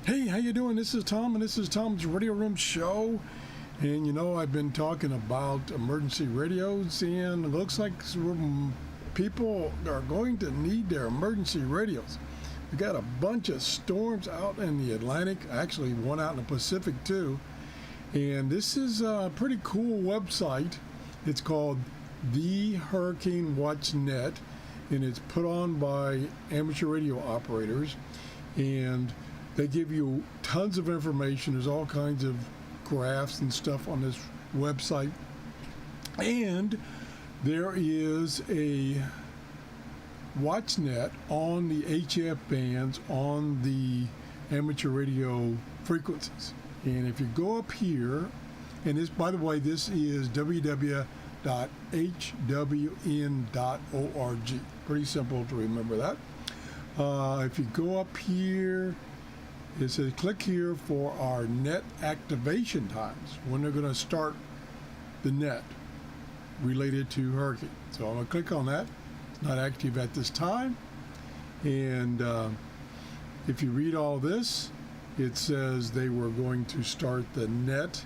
Hey, how you doing? This is Tom, and this is Tom's Radio Room Show. And you know, I've been talking about emergency radios, and it looks like people are going to need their emergency radios. We got a bunch of storms out in the Atlantic, actually one out in the Pacific too. And this is a pretty cool website. It's called The Hurricane Watch Net, and it's put on by amateur radio operators. And they give you tons of information. There's all kinds of graphs and stuff on this website. And there is a WatchNet on the HF bands on the amateur radio frequencies. And if you go up here, and this, by the way, this is www.hwn.org. Pretty simple to remember that. If you go up here, it says click here for our net activation times, when they're going to start the net related to hurricane. So I'm going to click on that. It's not active at this time. And if you read all this, it says they were going to start the net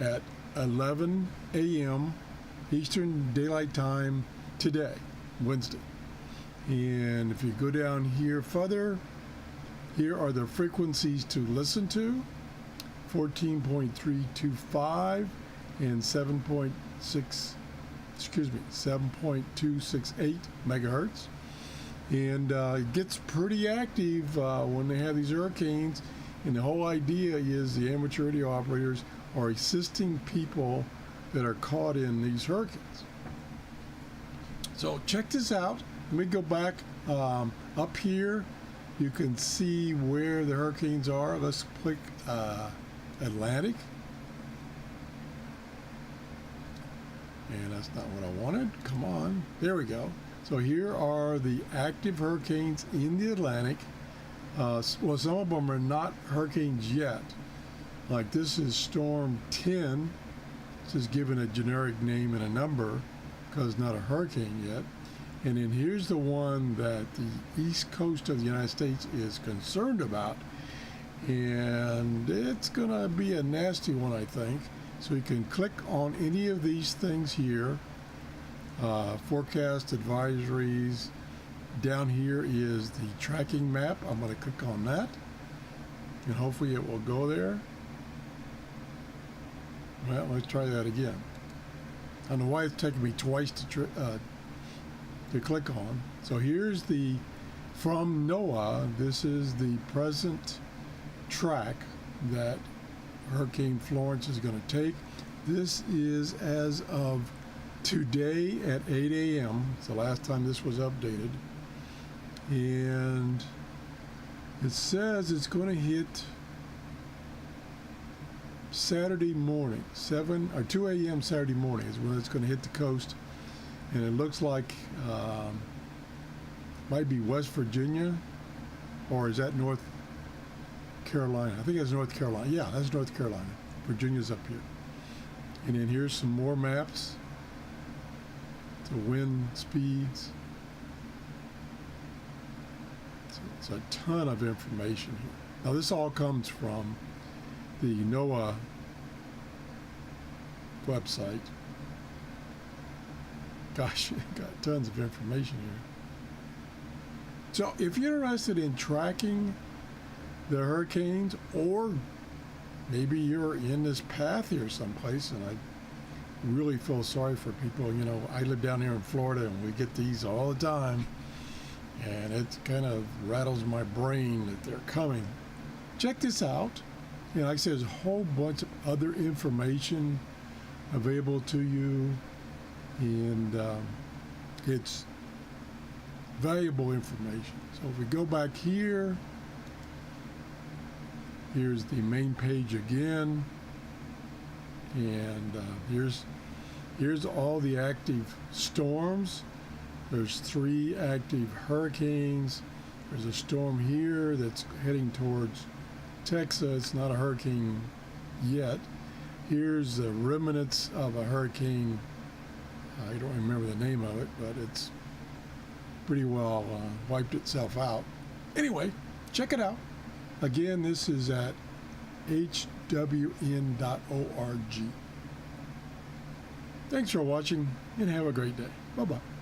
at 11 a.m. Eastern Daylight Time today, Wednesday. And if you go down here further, here are the frequencies to listen to: 14.325 and 7.268 megahertz. And it gets pretty active when they have these hurricanes. And the whole idea is the amateur radio operators are assisting people that are caught in these hurricanes. So check this out. Let me go back up here. You can see where the hurricanes are. Let's click Atlantic. And that's not what I wanted. Come on. There we go. So here are the active hurricanes in the Atlantic. Well, some of them are not hurricanes yet. Like this is Storm 10. This is given a generic name and a number because it's not a hurricane yet. And then here's the one that the east coast of the United States is concerned about. And it's going to be a nasty one, I think. So you can click on any of these things here. Forecast advisories. Down here is the tracking map. I'm going to click on that. And hopefully it will go there. Well, let's try that again. I don't know why it's taking me twice to click on. So here's the, from NOAA, this is the present track that Hurricane Florence is going to take. This is as of today at 8 a.m. It's the last time this was updated. And it says it's going to hit Saturday morning, 2 a.m. Saturday morning is when it's going to hit the coast. And it looks like might be West Virginia, or is that North Carolina? I think that's North Carolina. Yeah, that's North Carolina. Virginia's up here. And then here's some more maps to wind speeds. So it's a ton of information here. Now this all comes from the NOAA website. Gosh, got tons of information here. So if you're interested in tracking the hurricanes, or maybe you're in this path here someplace, and I really feel sorry for people. You know, I live down here in Florida, and we get these all the time, and it kind of rattles my brain that they're coming. Check this out. You know, like I said, there's a whole bunch of other information available to you. And it's valuable information. So if we go back here, here's the main page again, and here's all the active storms. There's 3 active hurricanes. There's a storm here that's heading towards Texas. It's not a hurricane yet. Here's the remnants of a hurricane. I don't remember the name of it, but it's pretty well wiped itself out. Anyway, check it out. Again, this is at hwn.org. Thanks for watching and have a great day. Bye-bye.